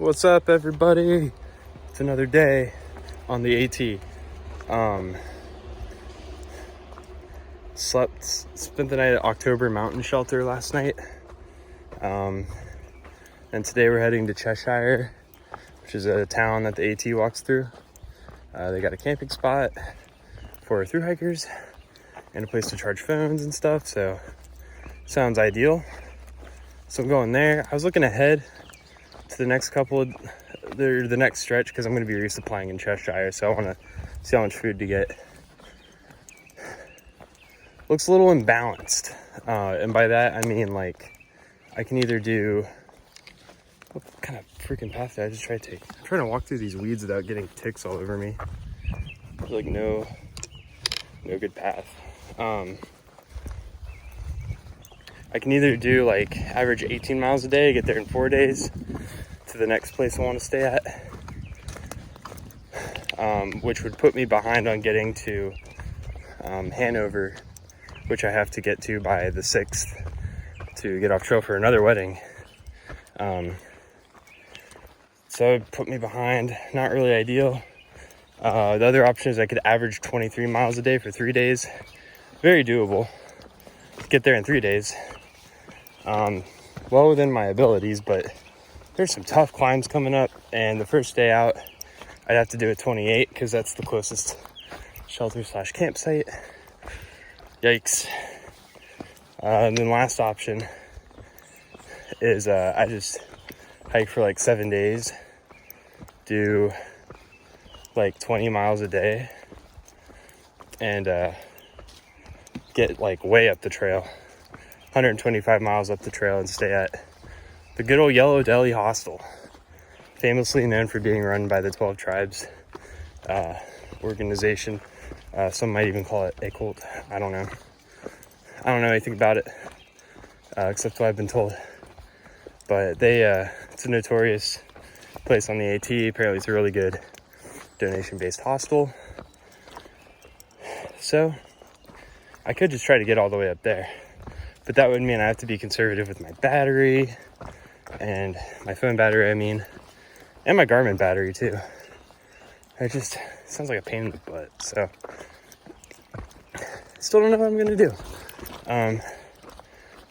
What's up, everybody? It's another day on the AT. Spent the night at October Mountain Shelter last night. And today we're heading to Cheshire, which is a town that the AT walks through. They got a camping spot for thru-hikers and a place to charge phones and stuff, so sounds ideal. So I'm going there. I was looking ahead to the next the next stretch because I'm going to be resupplying in Cheshire, so I want to see how much food to get. Looks a little imbalanced, and by that I mean like I can either do, what kind of freaking path did I just try to take? I'm trying to walk through these weeds without getting ticks all over me. There's like no good path. I can either do like average 18 miles a day, get there in 4 days to the next place I want to stay at, which would put me behind on getting to Hanover, which I have to get to by the 6th to get off trail for another wedding. So it put me behind, not really ideal. The other option is I could average 23 miles a day for 3 days. Very doable. Get there in 3 days. Well within my abilities, but there's some tough climbs coming up, and the first day out I'd have to do a 28 because that's the closest shelter/campsite. Yikes. And then last option is I just hike for like 7 days, do like 20 miles a day, and get like way up the trail, 125 miles up the trail, and stay at the good old Yellow Deli Hostel, famously known for being run by the 12 Tribes organization. Some might even call it a cult. I don't know anything about it, except what I've been told. But it's a notorious place on the AT. Apparently it's a really good donation-based hostel. So I could just try to get all the way up there, but that would mean I have to be conservative with my battery, and my phone battery, and my Garmin battery too. It just sounds like a pain in the butt. So still don't know what I'm gonna do. I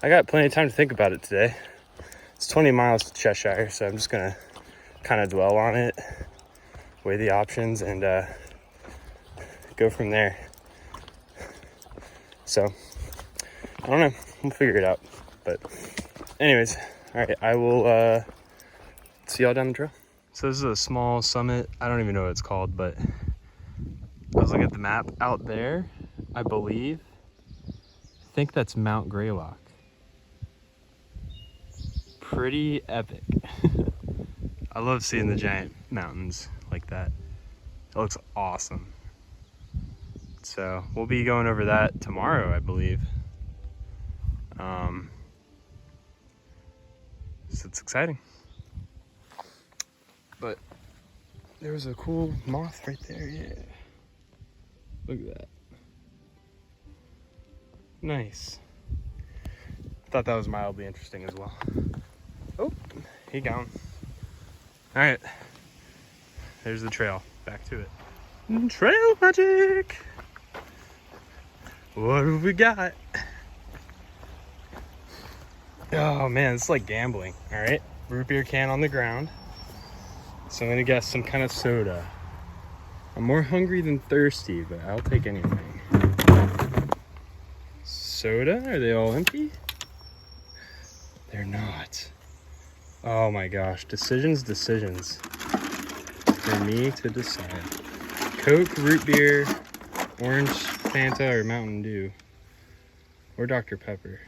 got plenty of time to think about it today. It's 20 miles to Cheshire, so I'm just gonna kind of dwell on it, weigh the options, and go from there. So I don't know, we'll figure it out. But anyways, all right, I will see y'all down the trail. So this is a small summit. I don't even know what it's called, but I was looking at the map out there. I think that's Mount Greylock. Pretty epic. I love seeing the giant mountains like that. It looks awesome. So we'll be going over that tomorrow, I believe. So it's exciting. But there was a cool moth right there, yeah. Look at that. Nice. Thought that was mildly interesting as well. Oh, he gone. All right, there's the trail. Back to it. Trail magic. What have we got? Oh man, it's like gambling. All right, root beer can on the ground. So I'm gonna guess some kind of soda. I'm more hungry than thirsty, but I'll take anything. Soda? Are they all empty? They're not. Oh my gosh, decisions. For me to decide. Coke, root beer, orange Fanta, or Mountain Dew. Or Dr. Pepper.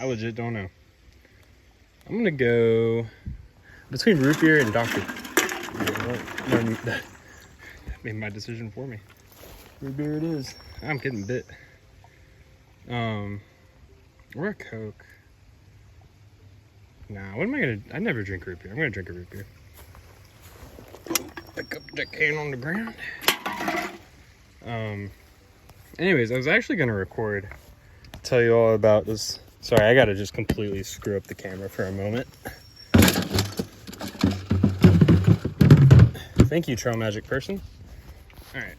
I legit don't know. I'm gonna go between root beer and Dr. That made my decision for me. Root beer it is. I'm getting bit. Or a Coke. Nah, what am I gonna? I never drink root beer. I'm gonna drink a root beer. Pick up the can on the ground. Anyways, I was actually gonna record tell you all about this. Sorry, I gotta just completely screw up the camera for a moment. Thank you, trail magic person. All right.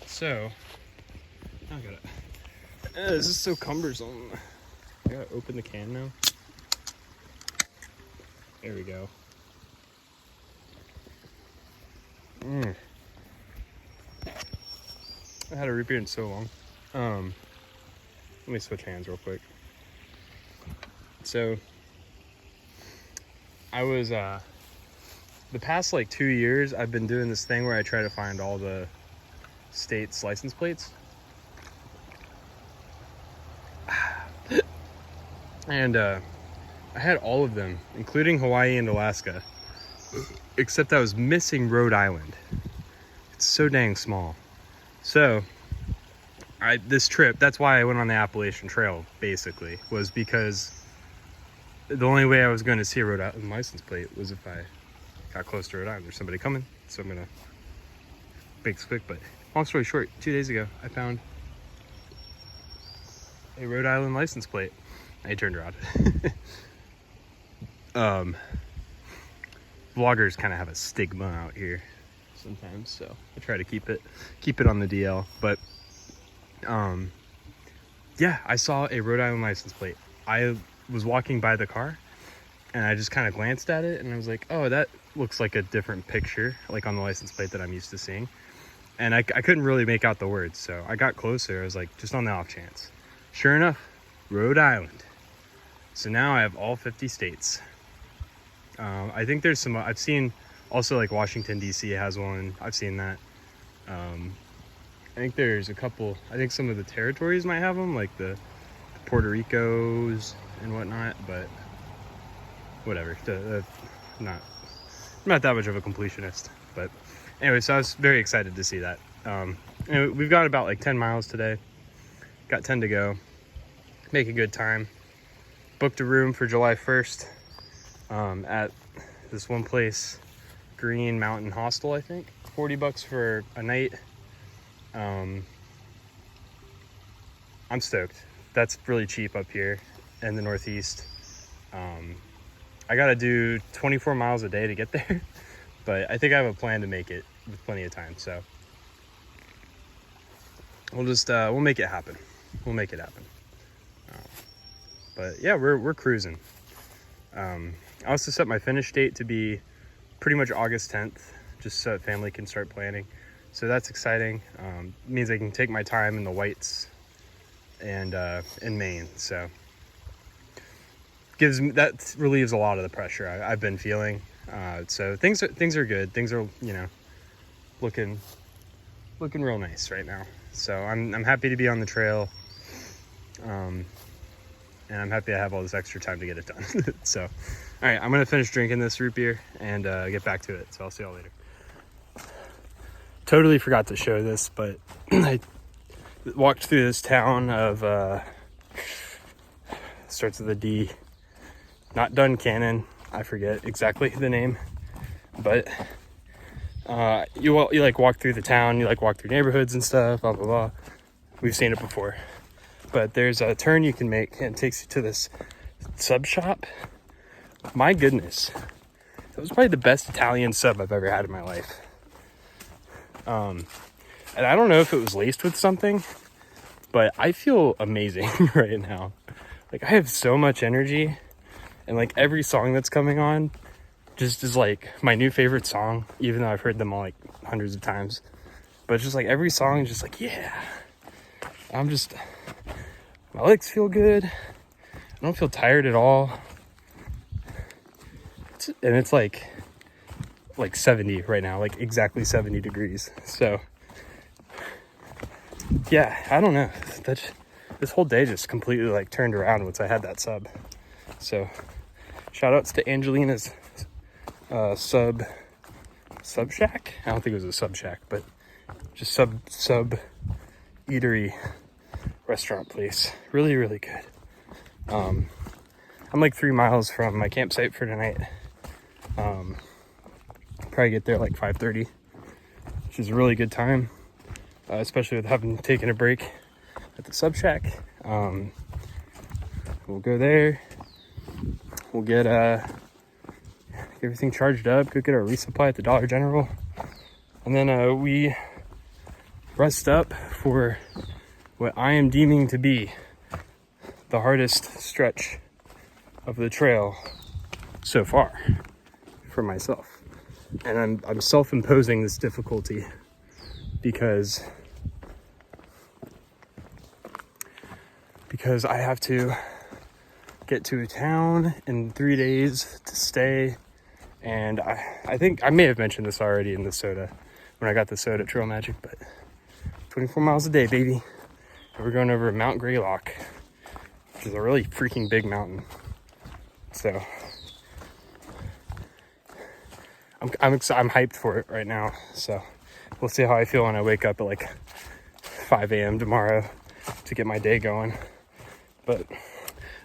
So, I gotta. This is so cumbersome. I gotta open the can now. There we go. I had a root beer in so long. Let me switch hands real quick. So, I was, the past like 2 years, I've been doing this thing where I try to find all the states' license plates. And, I had all of them, including Hawaii and Alaska, except I was missing Rhode Island. It's so dang small. So, this trip, that's why I went on the Appalachian Trail, basically, was because the only way I was going to see a Rhode Island license plate was if I got close to Rhode Island. There's somebody coming, so I'm going to make this quick. But long story short, 2 days ago, I found a Rhode Island license plate. I turned around. Vloggers kind of have a stigma out here sometimes, so I try to keep it on the DL. But yeah, I saw a Rhode Island license plate. I was walking by the car and I just kind of glanced at it and I was like, oh, that looks like a different picture, like on the license plate that I'm used to seeing. And I couldn't really make out the words, so I got closer. I was like, just on the off chance. Sure enough, Rhode Island. So now I have all 50 states. I think there's some, I've seen also like Washington, D.C. has one. I've seen that. I think there's a couple, I think some of the territories might have them, like the Puerto Ricos and whatnot, but whatever. Not that much of a completionist. But anyway, so I was very excited to see that. Anyway, we've got about like 10 miles today. Got 10 to go. Make a good time. Booked a room for July 1st at this one place, Green Mountain Hostel, I think. $40 for a night. I'm stoked. That's really cheap up here in the Northeast. I gotta do 24 miles a day to get there, but I think I have a plan to make it with plenty of time. So we'll just we'll make it happen. We'll make it happen. But yeah, we're cruising. I also set my finish date to be pretty much August 10th, just so family can start planning. So that's exciting. Means I can take my time in the whites and in Maine. So that relieves a lot of the pressure I've been feeling. So things are good. Things are, you know, looking real nice right now. So I'm happy to be on the trail. And I'm happy I have all this extra time to get it done. So, all right, I'm gonna finish drinking this root beer and get back to it. So I'll see y'all later. Totally forgot to show this, but I walked through this town of starts with a D. Not Duncannon. I forget exactly the name, but you like walk through the town. You like walk through neighborhoods and stuff. Blah blah blah. We've seen it before. But there's a turn you can make and it takes you to this sub shop. My goodness. That was probably the best Italian sub I've ever had in my life. And I don't know if it was laced with something, but I feel amazing right now. Like I have so much energy and like every song that's coming on just is like my new favorite song, even though I've heard them all like hundreds of times. But it's just like every song is just like, yeah. My legs feel good. I don't feel tired at all. And it's like 70 right now, like exactly 70 degrees. So yeah, I don't know. This whole day just completely like turned around once I had that sub. So shout outs to Angelina's sub shack. I don't think it was a sub shack, but just sub eatery restaurant place. Really, really good. I'm like 3 miles from my campsite for tonight. Probably get there like 5:30, which is a really good time. especially with having taken a break at the sub shack. We'll go there. We'll get everything charged up, go get our resupply at the Dollar General. And then we rest up for what I am deeming to be the hardest stretch of the trail so far for myself. And I'm self-imposing this difficulty because I have to get to a town in 3 days to stay. And I think I may have mentioned this already in the soda when I got the soda Trail Magic, but 24 miles a day, baby. And we're going over Mount Greylock, which is a really freaking big mountain. So I'm hyped for it right now. So we'll see how I feel when I wake up at like 5 a.m. tomorrow to get my day going. But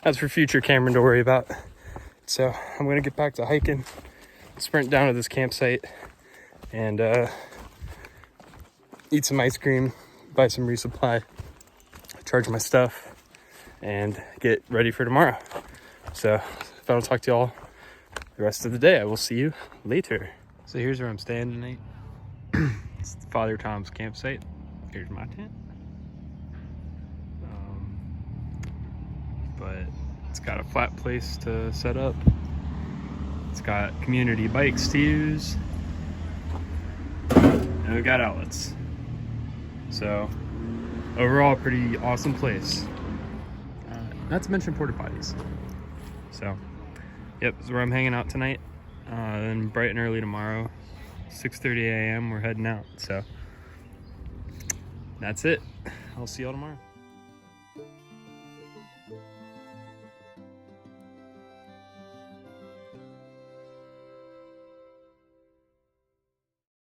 that's for future Cameron to worry about. So I'm gonna get back to hiking, sprint down to this campsite, and eat some ice cream, buy some resupply, charge my stuff, and get ready for tomorrow. So if I don't talk to y'all the rest of the day, I will see you later. So here's where I'm staying tonight. It's Father Tom's campsite. Here's my tent. But it's got a flat place to set up. It's got community bikes to use. And we got outlets. So overall, pretty awesome place. Not to mention porta potties. So, yep, this is where I'm hanging out tonight. Then bright and early tomorrow, 6:30 a.m. we're heading out. So that's it. I'll see y'all tomorrow.